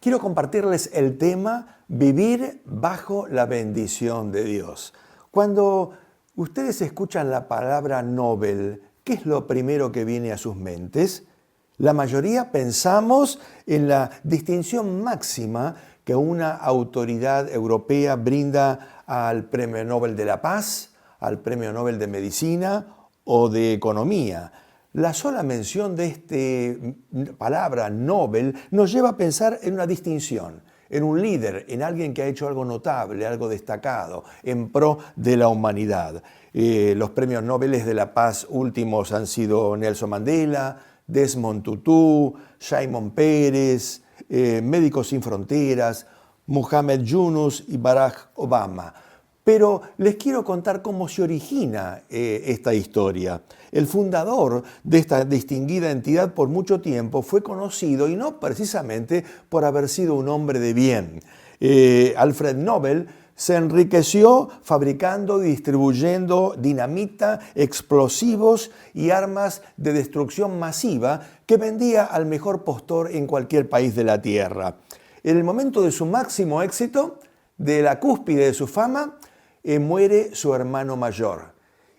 quiero compartirles el tema Vivir bajo la bendición de Dios. Cuando ustedes escuchan la palabra Nobel, ¿qué es lo primero que viene a sus mentes? La mayoría pensamos en la distinción máxima que una autoridad europea brinda al Premio Nobel de la Paz, al Premio Nobel de Medicina o de Economía. La sola mención de esta palabra Nobel nos lleva a pensar en una distinción, en un líder, en alguien que ha hecho algo notable, algo destacado, en pro de la humanidad. Los premios Nobel de la Paz últimos han sido Nelson Mandela, Desmond Tutu, Shimon Peres, Médicos Sin Fronteras, Muhammad Yunus y Barack Obama. Pero les quiero contar cómo se origina esta historia. El fundador de esta distinguida entidad por mucho tiempo fue conocido, y no precisamente por haber sido un hombre de bien. Alfred Nobel se enriqueció fabricando y distribuyendo dinamita, explosivos y armas de destrucción masiva que vendía al mejor postor en cualquier país de la Tierra. En el momento de su máximo éxito, de la cúspide de su fama, muere su hermano mayor.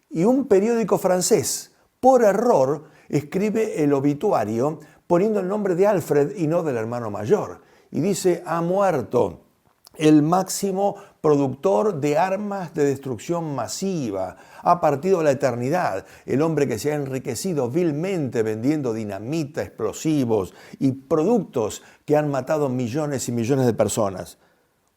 Y un periódico francés, por error, escribe el obituario poniendo el nombre de Alfred y no del hermano mayor. Y dice, ha muerto el máximo productor de armas de destrucción masiva. Ha partido a la eternidad el hombre que se ha enriquecido vilmente vendiendo dinamita, explosivos y productos que han matado millones y millones de personas.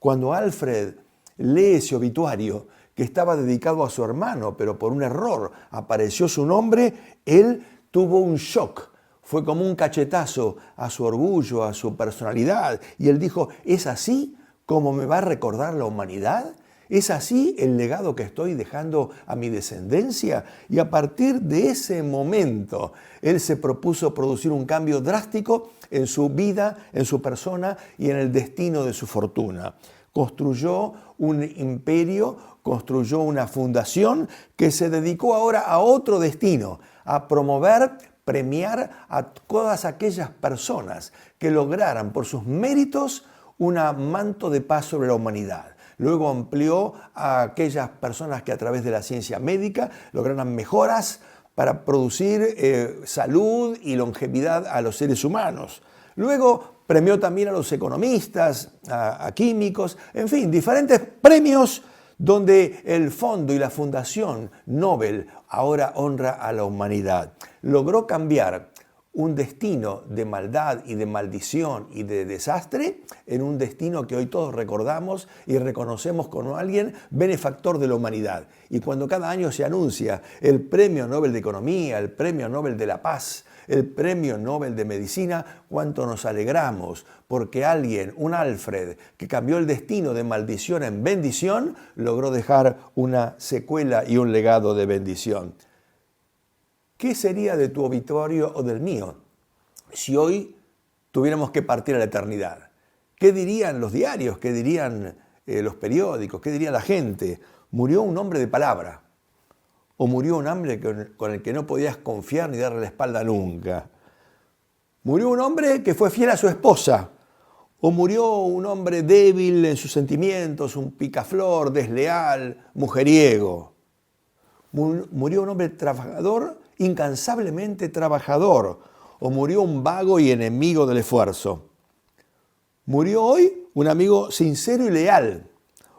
Cuando Alfred lee ese obituario que estaba dedicado a su hermano, pero por un error apareció su nombre, él tuvo un shock. Fue como un cachetazo a su orgullo, a su personalidad. Y él dijo, ¿es así como me va a recordar la humanidad? ¿Es así el legado que estoy dejando a mi descendencia? Y a partir de ese momento, él se propuso producir un cambio drástico en su vida, en su persona y en el destino de su fortuna. Construyó un imperio, construyó una fundación que se dedicó ahora a otro destino, a promover, premiar a todas aquellas personas que lograran por sus méritos un manto de paz sobre la humanidad. Luego amplió a aquellas personas que a través de la ciencia médica lograran mejoras para producir salud y longevidad a los seres humanos. Luego premió también a los economistas, a químicos, en fin, diferentes premios donde el fondo y la fundación Nobel ahora honra a la humanidad. Logró cambiar un destino de maldad y de maldición y de desastre en un destino que hoy todos recordamos y reconocemos como alguien benefactor de la humanidad. Y cuando cada año se anuncia el Premio Nobel de Economía, el Premio Nobel de la Paz, el Premio Nobel de Medicina, cuánto nos alegramos porque alguien, un Alfred, que cambió el destino de maldición en bendición, logró dejar una secuela y un legado de bendición. ¿Qué sería de tu obituario o del mío si hoy tuviéramos que partir a la eternidad? ¿Qué dirían los diarios? ¿Qué dirían los periódicos? ¿Qué diría la gente? Murió un hombre de palabra. O murió un hombre con el que no podías confiar ni darle la espalda nunca. Murió un hombre que fue fiel a su esposa. O murió un hombre débil en sus sentimientos, un picaflor, desleal, mujeriego. Murió un hombre trabajador, incansablemente trabajador. O murió un vago y enemigo del esfuerzo. Murió hoy un amigo sincero y leal.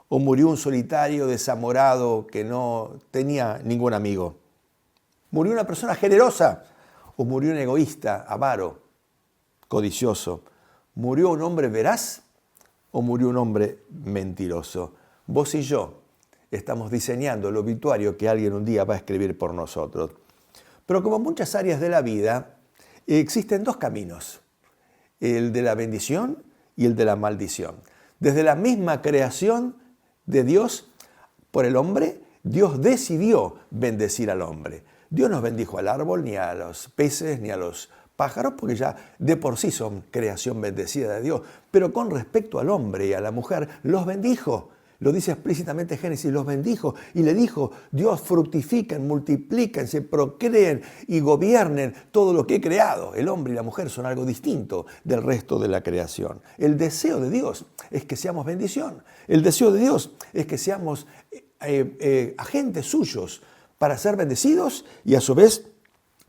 O murió un solitario desamorado que no tenía ningún amigo. Murió una persona generosa o murió un egoísta, avaro, codicioso. Murió un hombre veraz o murió un hombre mentiroso. Vos y yo estamos diseñando el obituario que alguien un día va a escribir por nosotros. Pero como en muchas áreas de la vida, existen dos caminos, el de la bendición y el de la maldición. Desde la misma creación de Dios por el hombre, Dios decidió bendecir al hombre. Dios no bendijo al árbol, ni a los peces, ni a los pájaros, porque ya de por sí son creación bendecida de Dios. Pero con respecto al hombre y a la mujer, los bendijo. lo dice explícitamente Génesis, los bendijo y le dijo, Dios, fructifiquen, multiplíquense, procreen y gobiernen todo lo que he creado. El hombre y la mujer son algo distinto del resto de la creación. El deseo de Dios es que seamos bendición. El deseo de Dios es que seamos agentes suyos para ser bendecidos y a su vez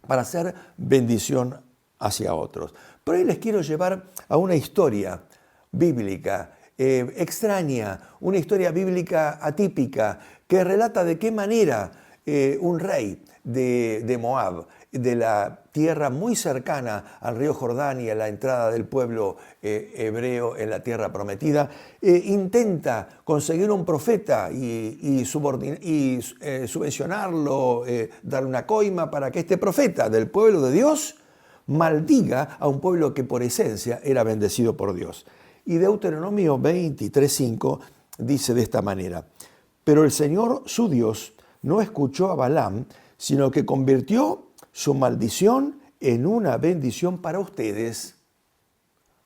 para hacer bendición hacia otros. Pero hoy les quiero llevar a una historia bíblica extraña, una historia bíblica atípica que relata de qué manera un rey de Moab, de la tierra muy cercana al río Jordán y a la entrada del pueblo hebreo en la tierra prometida, intenta conseguir un profeta y subvencionarlo, darle una coima para que este profeta del pueblo de Dios maldiga a un pueblo que por esencia era bendecido por Dios. Y Deuteronomio 23:5 dice de esta manera, pero el Señor su Dios no escuchó a Balaam, sino que convirtió su maldición en una bendición para ustedes,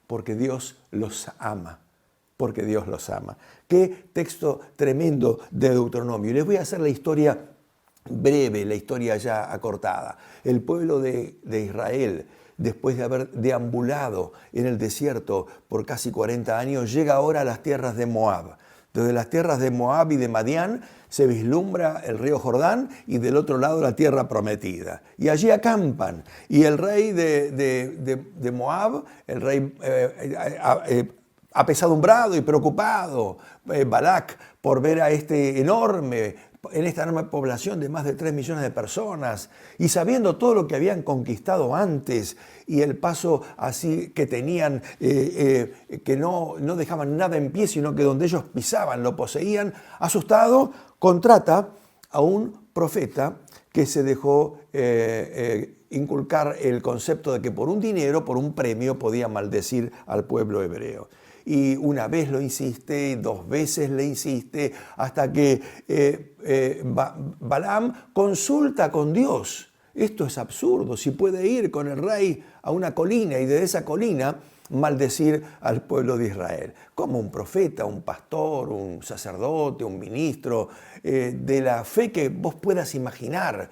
porque Dios los ama, porque Dios los ama. Qué texto tremendo de Deuteronomio. Y les voy a hacer la historia breve, la historia ya acortada. El pueblo de Israel, después de haber deambulado en el desierto por casi 40 años, llega ahora a las tierras de Moab. Desde las tierras de Moab y de Madián se vislumbra el río Jordán y del otro lado la tierra prometida. Y allí acampan. Y el rey de Moab, el rey apesadumbrado y preocupado, Balac, por ver a en esta enorme población de más de 3 millones de personas, y sabiendo todo lo que habían conquistado antes y el paso así que tenían, que no dejaban nada en pie, sino que donde ellos pisaban lo poseían, asustado, contrata a un profeta que se dejó inculcar el concepto de que por un dinero, por un premio, podía maldecir al pueblo hebreo. Y una vez lo insiste, 2 veces le insiste, hasta que Balaam consulta con Dios. Esto es absurdo, si puede ir con el rey a una colina y desde esa colina maldecir al pueblo de Israel. Como un profeta, un pastor, un sacerdote, un ministro, de la fe que vos puedas imaginar,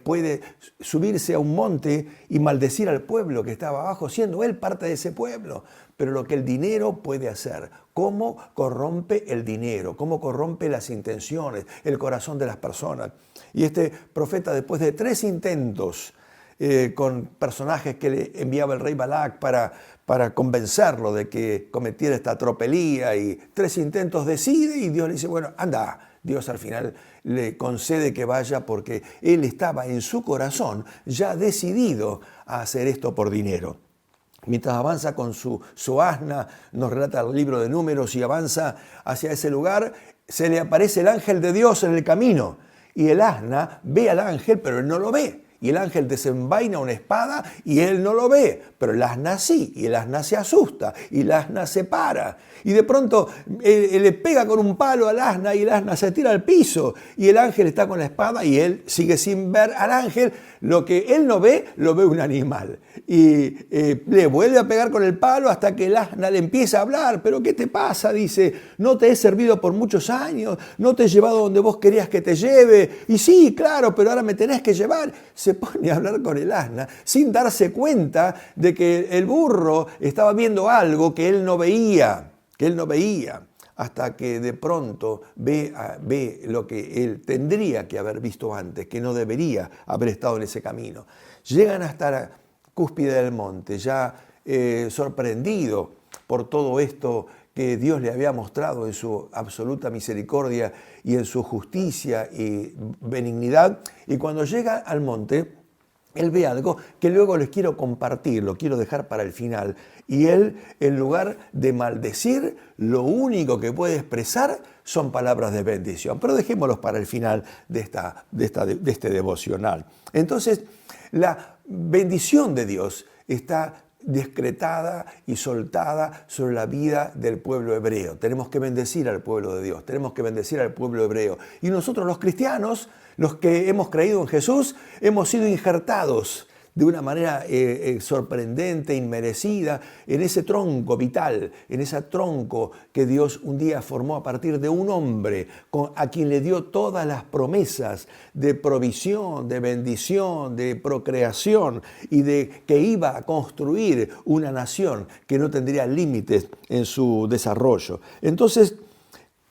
puede subirse a un monte y maldecir al pueblo que estaba abajo, siendo él parte de ese pueblo. Pero lo que el dinero puede hacer, cómo corrompe el dinero, cómo corrompe las intenciones, el corazón de las personas. Y este profeta, después de 3 intentos con personajes que le enviaba el rey Balac para convencerlo de que cometiera esta tropelía, y 3 intentos decide y Dios le dice, bueno, anda. Dios al final le concede que vaya porque él estaba en su corazón ya decidido a hacer esto por dinero. Mientras avanza con su asna, nos relata el libro de Números, y avanza hacia ese lugar, se le aparece el ángel de Dios en el camino. Y el asna ve al ángel, pero él no lo ve. Y el ángel desenvaina una espada y él no lo ve, pero el asna sí, y el asna se asusta, y el asna se para. Y de pronto él le pega con un palo al asna y el asna se tira al piso, y el ángel está con la espada y él sigue sin ver al ángel. Lo que él no ve, lo ve un animal. Y le vuelve a pegar con el palo hasta que el asna le empieza a hablar. ¿Pero qué te pasa? Dice, no te he servido por muchos años, no te he llevado donde vos querías que te lleve. Y sí, claro, pero ahora me tenés que llevar. Se pone a hablar con el asna sin darse cuenta de que el burro estaba viendo algo que él no veía, hasta que de pronto ve lo que él tendría que haber visto antes, que no debería haber estado en ese camino. Llegan hasta la cúspide del monte, ya sorprendido por todo esto que Dios le había mostrado en su absoluta misericordia y en su justicia y benignidad. Y cuando llega al monte, él ve algo que luego les quiero compartir, lo quiero dejar para el final. Y él, en lugar de maldecir, lo único que puede expresar son palabras de bendición. Pero dejémoslos para el final de este devocional. Entonces, la bendición de Dios está decretada y soltada sobre la vida del pueblo hebreo. Tenemos que bendecir al pueblo de Dios, tenemos que bendecir al pueblo hebreo. Y nosotros los cristianos, los que hemos creído en Jesús, hemos sido injertados de una manera sorprendente, inmerecida, en ese tronco vital, en ese tronco que Dios un día formó a partir de un hombre a quien le dio todas las promesas de provisión, de bendición, de procreación y de que iba a construir una nación que no tendría límites en su desarrollo. Entonces,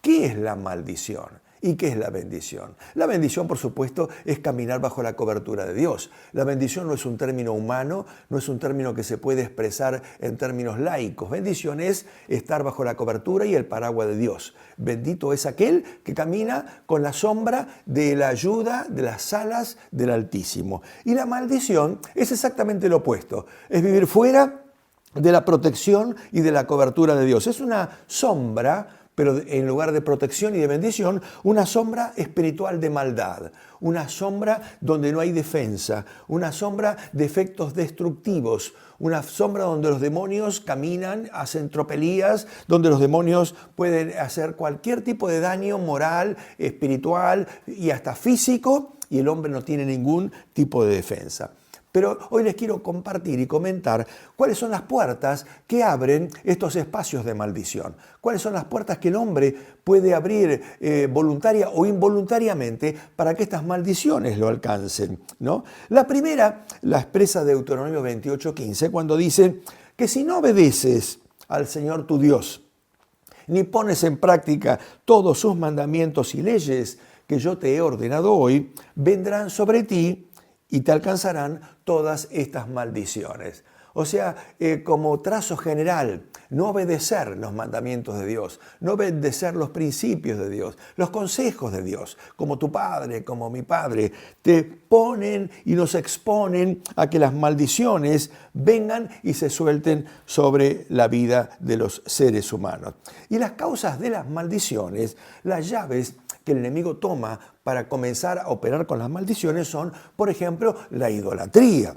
¿qué es la maldición? ¿Y qué es la bendición? La bendición, por supuesto, es caminar bajo la cobertura de Dios. La bendición no es un término humano, no es un término que se puede expresar en términos laicos. Bendición es estar bajo la cobertura y el paraguas de Dios. Bendito es aquel que camina con la sombra de la ayuda de las alas del Altísimo. Y la maldición es exactamente lo opuesto. Es vivir fuera de la protección y de la cobertura de Dios. Es una sombra, pero en lugar de protección y de bendición, una sombra espiritual de maldad, una sombra donde no hay defensa, una sombra de efectos destructivos, una sombra donde los demonios caminan, hacen tropelías, donde los demonios pueden hacer cualquier tipo de daño moral, espiritual y hasta físico, y el hombre no tiene ningún tipo de defensa. Pero hoy les quiero compartir y comentar cuáles son las puertas que abren estos espacios de maldición. Cuáles son las puertas que el hombre puede abrir voluntaria o involuntariamente para que estas maldiciones lo alcancen, ¿no? La primera la expresa Deuteronomio 28:15, cuando dice que si no obedeces al Señor tu Dios, ni pones en práctica todos sus mandamientos y leyes que yo te he ordenado hoy, vendrán sobre ti y te alcanzarán todas estas maldiciones. O sea, como trazo general, no obedecer los mandamientos de Dios, no obedecer los principios de Dios, los consejos de Dios, como tu padre, como mi padre, te ponen y nos exponen a que las maldiciones vengan y se suelten sobre la vida de los seres humanos. Y las causas de las maldiciones, las llaves que el enemigo toma para comenzar a operar con las maldiciones son, por ejemplo, la idolatría.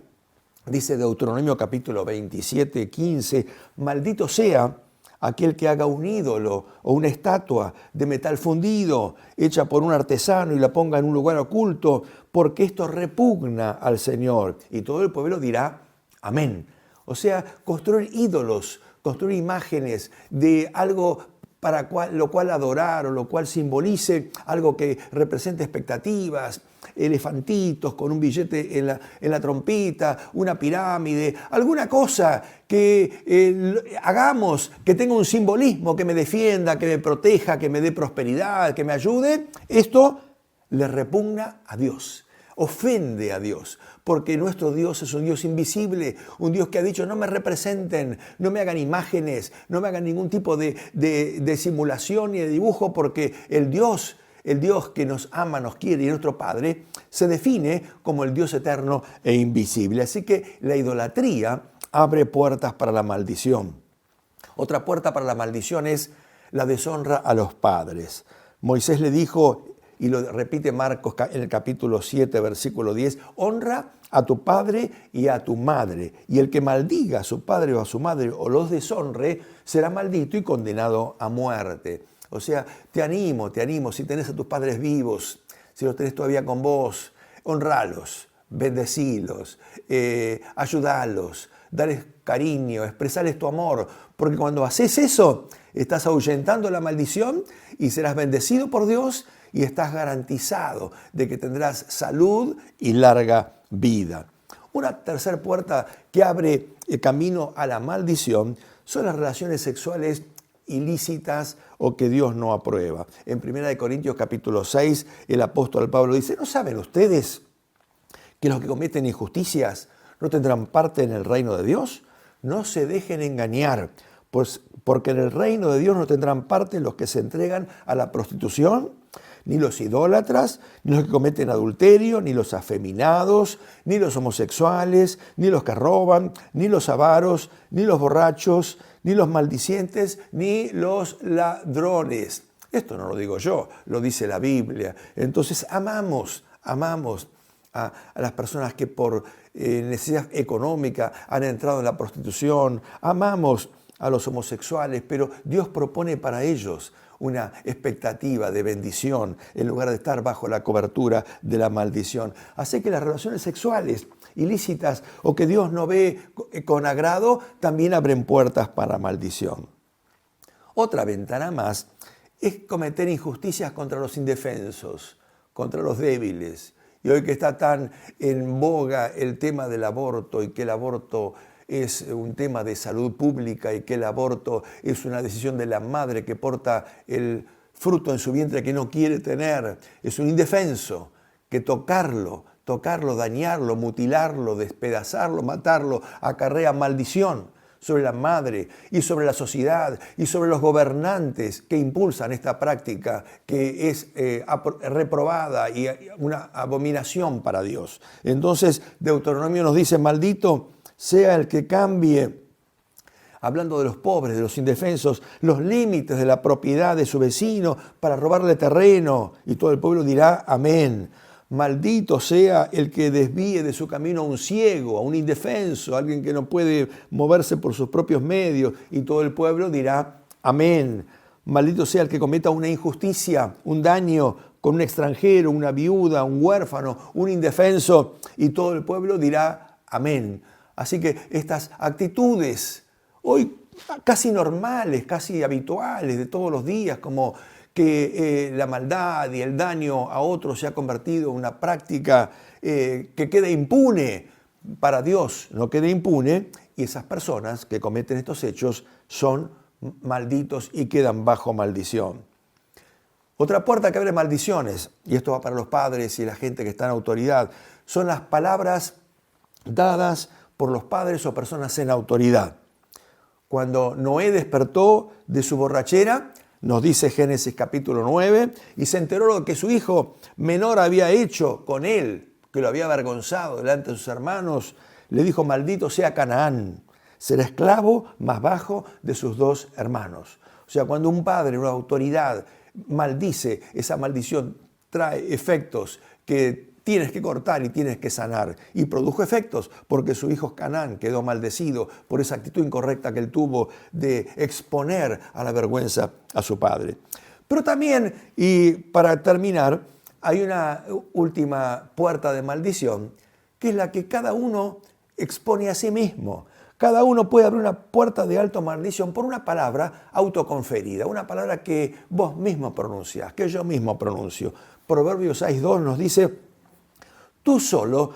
Dice Deuteronomio capítulo 27:15, maldito sea aquel que haga un ídolo o una estatua de metal fundido, hecha por un artesano y la ponga en un lugar oculto, porque esto repugna al Señor. Y todo el pueblo dirá, amén. O sea, construir ídolos, construir imágenes de algo para lo cual adorar o lo cual simbolice algo que represente expectativas, elefantitos con un billete en la trompita, una pirámide, alguna cosa que hagamos que tenga un simbolismo que me defienda, que me proteja, que me dé prosperidad, que me ayude. Esto le repugna a Dios, ofende a Dios, porque nuestro Dios es un Dios invisible, un Dios que ha dicho no me representen, no me hagan imágenes, no me hagan ningún tipo de simulación ni de dibujo, porque el Dios que nos ama, nos quiere y es nuestro Padre, se define como el Dios eterno e invisible. Así que la idolatría abre puertas para la maldición. Otra puerta para la maldición es la deshonra a los padres. Moisés le dijo, y lo repite Marcos en el capítulo 7, versículo 10, honra a tu padre y a tu madre, y el que maldiga a su padre o a su madre o los deshonre, será maldito y condenado a muerte. O sea, te animo, si tenés a tus padres vivos, si los tenés todavía con vos, honralos, bendecilos, ayudalos, dales cariño, expresarles tu amor, porque cuando haces eso, estás ahuyentando la maldición y serás bendecido por Dios y estás garantizado de que tendrás salud y larga vida. Una tercera puerta que abre el camino a la maldición son las relaciones sexuales ilícitas o que Dios no aprueba. En 1 Corintios capítulo 6, el apóstol Pablo dice, ¿no saben ustedes que los que cometen injusticias no tendrán parte en el reino de Dios? No se dejen engañar, pues porque en el reino de Dios no tendrán parte los que se entregan a la prostitución, ni los idólatras, ni los que cometen adulterio, ni los afeminados, ni los homosexuales, ni los que roban, ni los avaros, ni los borrachos, ni los maldicientes, ni los ladrones. Esto no lo digo yo, lo dice la Biblia. Entonces amamos a las personas que por necesidad económica han entrado en la prostitución, amamos a los homosexuales, pero Dios propone para ellos una expectativa de bendición en lugar de estar bajo la cobertura de la maldición. Así que las relaciones sexuales ilícitas o que Dios no ve con agrado, también abren puertas para maldición. Otra ventana más es cometer injusticias contra los indefensos, contra los débiles. Y hoy que está tan en boga el tema del aborto y que el aborto es un tema de salud pública y que el aborto es una decisión de la madre que porta el fruto en su vientre que no quiere tener, es un indefenso, que tocarlo, dañarlo, mutilarlo, despedazarlo, matarlo, acarrea maldición sobre la madre y sobre la sociedad y sobre los gobernantes que impulsan esta práctica que es reprobada y una abominación para Dios. Entonces, Deuteronomio nos dice, maldito sea el que cambie, hablando de los pobres, de los indefensos, los límites de la propiedad de su vecino para robarle terreno. Y todo el pueblo dirá, amén. Maldito sea el que desvíe de su camino a un ciego, a un indefenso, a alguien que no puede moverse por sus propios medios. Y todo el pueblo dirá, amén. Maldito sea el que cometa una injusticia, un daño con un extranjero, una viuda, un huérfano, un indefenso. Y todo el pueblo dirá, amén. Así que estas actitudes, hoy casi normales, casi habituales de todos los días, como que la maldad y el daño a otros se ha convertido en una práctica que queda impune para Dios, no queda impune, y esas personas que cometen estos hechos son malditos y quedan bajo maldición. Otra puerta que abre maldiciones, y esto va para los padres y la gente que está en autoridad, son las palabras dadas por los padres o personas en autoridad. Cuando Noé despertó de su borrachera, nos dice Génesis capítulo 9, y se enteró lo que su hijo menor había hecho con él, que lo había avergonzado delante de sus hermanos, le dijo, maldito sea Canaán, será esclavo más bajo de sus dos hermanos. O sea, cuando un padre, una autoridad, maldice, esa maldición trae efectos que tienes que cortar y tienes que sanar. Y produjo efectos porque su hijo Canaán quedó maldecido por esa actitud incorrecta que él tuvo de exponer a la vergüenza a su padre. Pero también, y para terminar, hay una última puerta de maldición, que es la que cada uno expone a sí mismo. Cada uno puede abrir una puerta de alta maldición por una palabra autoconferida, una palabra que vos mismo pronunciás, que yo mismo pronuncio. Proverbios 6.2 nos dice, tú solo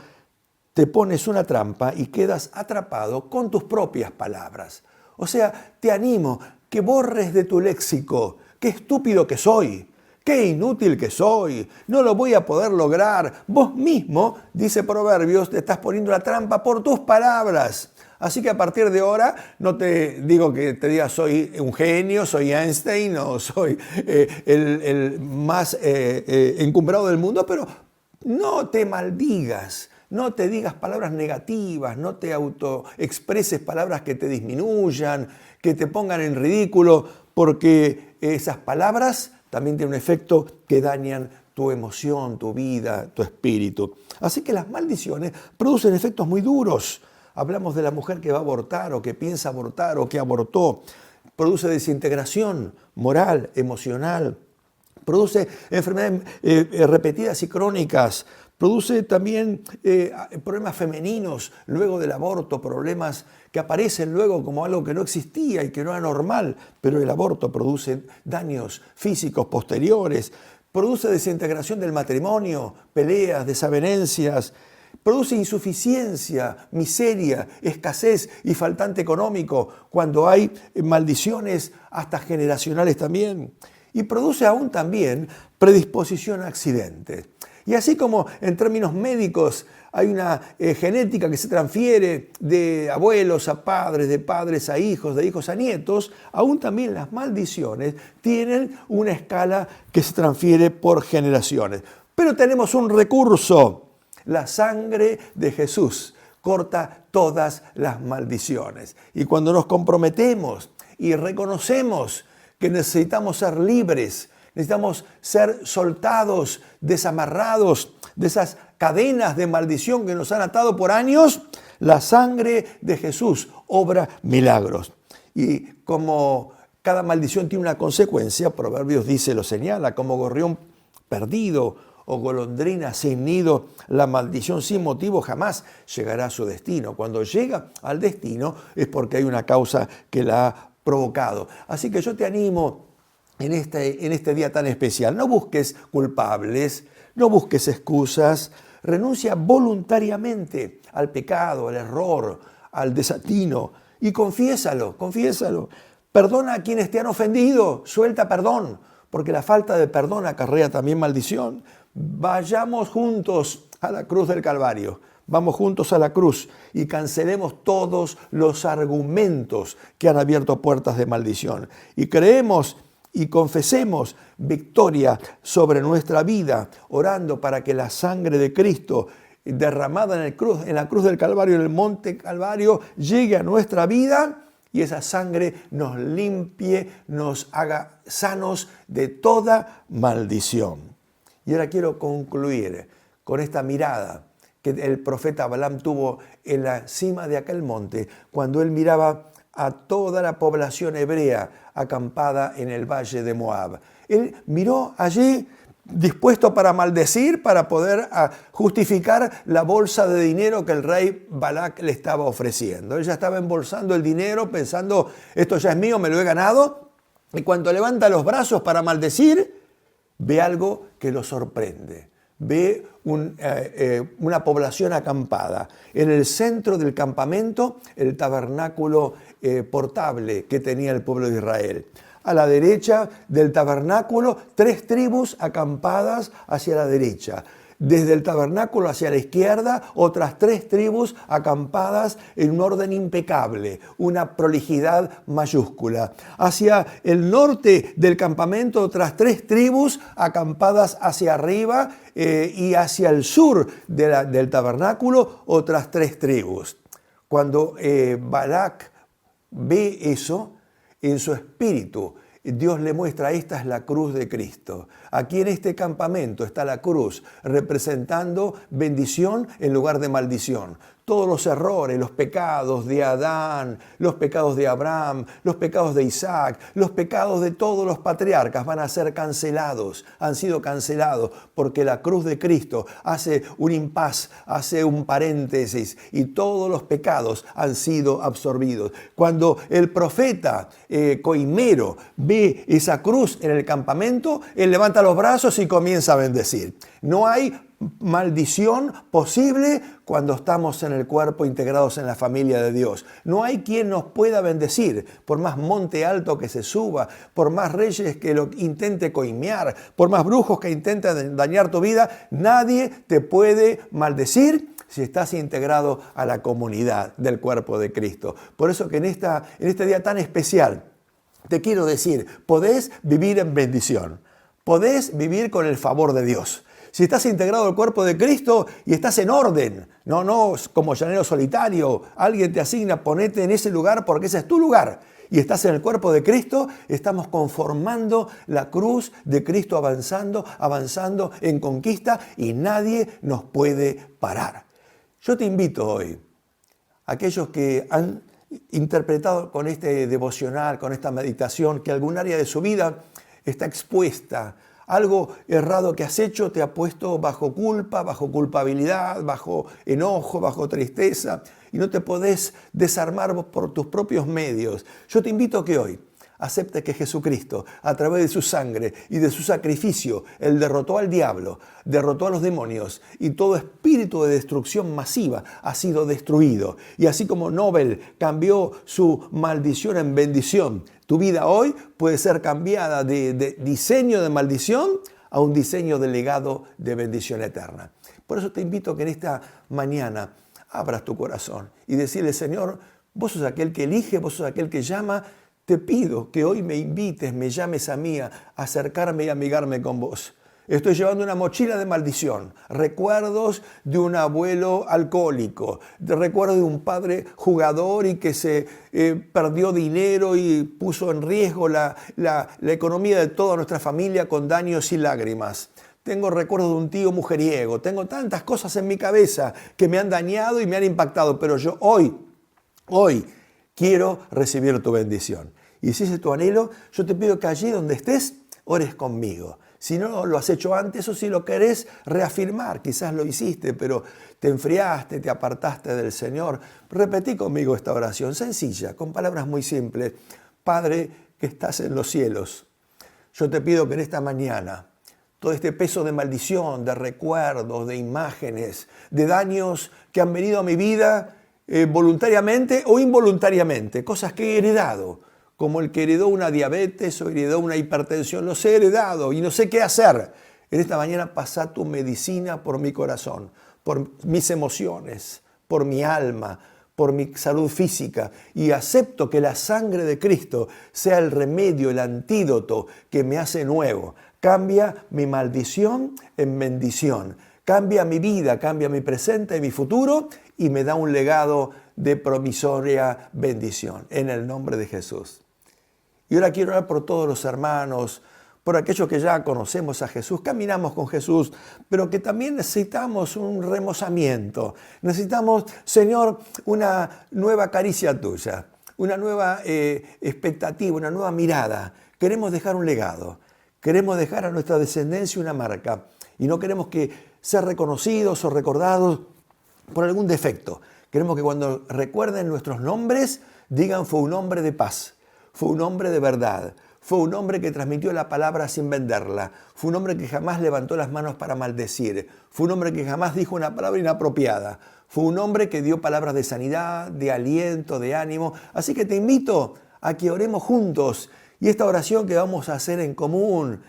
te pones una trampa y quedas atrapado con tus propias palabras. O sea, te animo que borres de tu léxico, qué estúpido que soy, qué inútil que soy, no lo voy a poder lograr. Vos mismo, dice Proverbios, te estás poniendo la trampa por tus palabras. Así que a partir de ahora no te digo que te digas soy un genio, soy Einstein o soy el más encumbrado del mundo, pero no te maldigas, no te digas palabras negativas, no te autoexpreses palabras que te disminuyan, que te pongan en ridículo, porque esas palabras también tienen un efecto que dañan tu emoción, tu vida, tu espíritu. Así que las maldiciones producen efectos muy duros. Hablamos de la mujer que va a abortar o que piensa abortar o que abortó. Produce desintegración moral, emocional. Produce enfermedades repetidas y crónicas, produce también problemas femeninos luego del aborto, problemas que aparecen luego como algo que no existía y que no era normal, pero el aborto produce daños físicos posteriores, produce desintegración del matrimonio, peleas, desavenencias, produce insuficiencia, miseria, escasez y faltante económico cuando hay maldiciones hasta generacionales también. Y produce aún también predisposición a accidentes. Y así como en términos médicos hay una genética que se transfiere de abuelos a padres, de padres a hijos, de hijos a nietos, aún también las maldiciones tienen una escala que se transfiere por generaciones. Pero tenemos un recurso, la sangre de Jesús corta todas las maldiciones. Y cuando nos comprometemos y reconocemos que necesitamos ser libres, necesitamos ser soltados, desamarrados de esas cadenas de maldición que nos han atado por años, la sangre de Jesús obra milagros. Y como cada maldición tiene una consecuencia, Proverbios dice, lo señala, como gorrión perdido o golondrina sin nido, la maldición sin motivo jamás llegará a su destino. Cuando llega al destino es porque hay una causa que la ha provocado. Así que yo te animo en este día tan especial. No busques culpables, no busques excusas. Renuncia voluntariamente al pecado, al error, al desatino y confiésalo. Perdona a quienes te han ofendido, suelta perdón, porque la falta de perdón acarrea también maldición. Vayamos juntos a la cruz del Calvario. Vamos juntos a la cruz y cancelemos todos los argumentos que han abierto puertas de maldición. Y creemos y confesemos victoria sobre nuestra vida, orando para que la sangre de Cristo derramada en la cruz del Calvario, en el monte Calvario, llegue a nuestra vida y esa sangre nos limpie, nos haga sanos de toda maldición. Y ahora quiero concluir con esta mirada que el profeta Balaam tuvo en la cima de aquel monte, cuando él miraba a toda la población hebrea acampada en el valle de Moab. Él miró allí dispuesto para maldecir, para poder justificar la bolsa de dinero que el rey Balac le estaba ofreciendo. Él ya estaba embolsando el dinero pensando, esto ya es mío, me lo he ganado. Y cuando levanta los brazos para maldecir, ve algo que lo sorprende. Ve una población acampada. En el centro del campamento, el tabernáculo portable que tenía el pueblo de Israel. A la derecha del tabernáculo, 3 tribus acampadas hacia la derecha. Desde el tabernáculo hacia la izquierda, otras 3 tribus acampadas en un orden impecable, una prolijidad mayúscula. Hacia el norte del campamento, otras 3 tribus acampadas hacia arriba y hacia el sur del tabernáculo, otras 3 tribus. Cuando Balac ve eso, en su espíritu, Dios le muestra, esta es la cruz de Cristo. Aquí en este campamento está la cruz, representando bendición en lugar de maldición. Todos los errores, los pecados de Adán, los pecados de Abraham, los pecados de Isaac, los pecados de todos los patriarcas van a ser cancelados, han sido cancelados, porque la cruz de Cristo hace un impas, hace un paréntesis y todos los pecados han sido absorbidos. Cuando el profeta coimero ve esa cruz en el campamento, él levanta los brazos y comienza a bendecir. No hay maldición posible cuando estamos en el cuerpo integrados en la familia de Dios. No hay quien nos pueda bendecir, por más monte alto que se suba, por más reyes que lo intente coimear, por más brujos que intenten dañar tu vida, nadie te puede maldecir si estás integrado a la comunidad del cuerpo de Cristo. Por eso que en este día tan especial te quiero decir, podés vivir en bendición, podés vivir con el favor de Dios. Si estás integrado al cuerpo de Cristo y estás en orden, no como llanero solitario, alguien te asigna, ponete en ese lugar porque ese es tu lugar. Y estás en el cuerpo de Cristo, estamos conformando la cruz de Cristo avanzando en conquista y nadie nos puede parar. Yo te invito hoy, aquellos que han interpretado con este devocional, con esta meditación, que algún área de su vida está expuesta, algo errado que has hecho te ha puesto bajo culpa, bajo culpabilidad, bajo enojo, bajo tristeza y no te podés desarmar por tus propios medios. Yo te invito a que hoy aceptes que Jesucristo, a través de su sangre y de su sacrificio, Él derrotó al diablo, derrotó a los demonios y todo espíritu de destrucción masiva ha sido destruido. Y así como Nobel cambió su maldición en bendición, tu vida hoy puede ser cambiada de diseño de maldición a un diseño de legado de bendición eterna. Por eso te invito a que en esta mañana abras tu corazón y decirle, Señor, vos sos aquel que elige, vos sos aquel que llama. Te pido que hoy me invites, me llames a mí a acercarme y amigarme con vos. Estoy llevando una mochila de maldición, recuerdos de un abuelo alcohólico, recuerdos de un padre jugador y que se perdió dinero y puso en riesgo la economía de toda nuestra familia con daños y lágrimas. Tengo recuerdos de un tío mujeriego, tengo tantas cosas en mi cabeza que me han dañado y me han impactado, pero yo hoy quiero recibir tu bendición. Y si ese es tu anhelo, yo te pido que allí donde estés, ores conmigo. Si no lo has hecho antes o si lo querés reafirmar, quizás lo hiciste, pero te enfriaste, te apartaste del Señor. Repetí conmigo esta oración sencilla, con palabras muy simples. Padre que estás en los cielos, yo te pido que en esta mañana todo este peso de maldición, de recuerdos, de imágenes, de daños que han venido a mi vida voluntariamente o involuntariamente, cosas que he heredado, como el que heredó una diabetes o heredó una hipertensión, los he heredado y no sé qué hacer. En esta mañana pasa tu medicina por mi corazón, por mis emociones, por mi alma, por mi salud física, y acepto que la sangre de Cristo sea el remedio, el antídoto que me hace nuevo. Cambia mi maldición en bendición. Cambia mi vida, cambia mi presente y mi futuro y me da un legado de promisoria bendición. En el nombre de Jesús. Y ahora quiero orar por todos los hermanos, por aquellos que ya conocemos a Jesús, caminamos con Jesús, pero que también necesitamos un remozamiento. Necesitamos, Señor, una nueva caricia tuya, una nueva expectativa, una nueva mirada. Queremos dejar un legado, queremos dejar a nuestra descendencia una marca y no queremos que ser reconocidos o recordados por algún defecto. Queremos que cuando recuerden nuestros nombres, digan fue un hombre de paz, fue un hombre de verdad, fue un hombre que transmitió la palabra sin venderla, fue un hombre que jamás levantó las manos para maldecir, fue un hombre que jamás dijo una palabra inapropiada, fue un hombre que dio palabras de sanidad, de aliento, de ánimo. Así que te invito a que oremos juntos y esta oración que vamos a hacer en común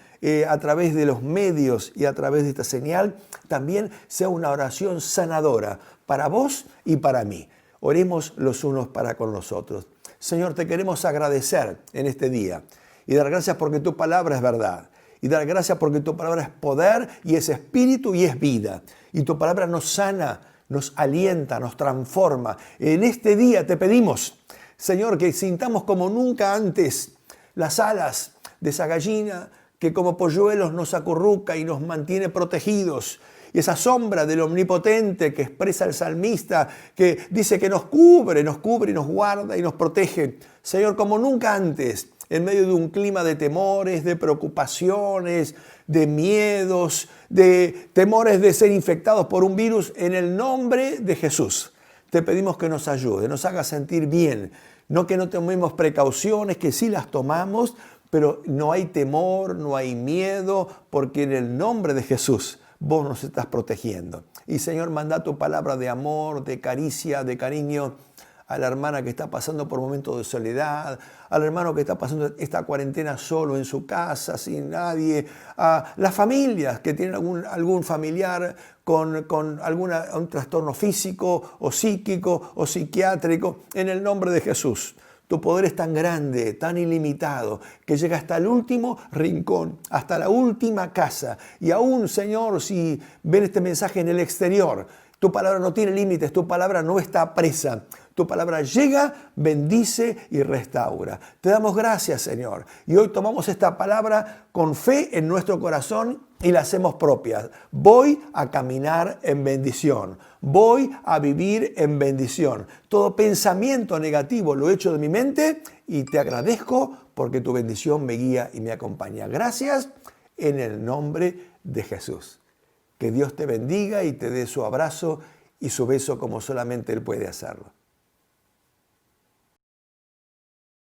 a través de los medios y a través de esta señal también sea una oración sanadora para vos y para mí. Oremos los unos para con los otros. Señor, te queremos agradecer en este día y dar gracias porque tu palabra es verdad. Y dar gracias porque tu palabra es poder y es espíritu y es vida. Y tu palabra nos sana, nos alienta, nos transforma. En este día te pedimos, Señor, que sintamos como nunca antes las alas de esa gallina que como polluelos nos acurruca y nos mantiene protegidos. Y esa sombra del omnipotente que expresa el salmista, que dice que nos cubre y nos guarda y nos protege. Señor, como nunca antes, en medio de un clima de temores, de preocupaciones, de miedos, de temores de ser infectados por un virus, en el nombre de Jesús, te pedimos que nos ayude, nos haga sentir bien. No que no tomemos precauciones, que sí las tomamos, pero no hay temor, no hay miedo, porque en el nombre de Jesús vos nos estás protegiendo. Y Señor, manda tu palabra de amor, de caricia, de cariño a la hermana que está pasando por momentos de soledad, al hermano que está pasando esta cuarentena solo en su casa, sin nadie, a las familias que tienen algún familiar con un trastorno físico o psíquico o psiquiátrico, en el nombre de Jesús. Tu poder es tan grande, tan ilimitado, que llega hasta el último rincón, hasta la última casa. Y aún, Señor, si ven este mensaje en el exterior, tu palabra no tiene límites, tu palabra no está presa. Tu palabra llega, bendice y restaura. Te damos gracias, Señor. Y hoy tomamos esta palabra con fe en nuestro corazón y la hacemos propia. Voy a caminar en bendición. Voy a vivir en bendición. Todo pensamiento negativo lo echo de mi mente y te agradezco porque tu bendición me guía y me acompaña. Gracias en el nombre de Jesús. Que Dios te bendiga y te dé su abrazo y su beso como solamente Él puede hacerlo.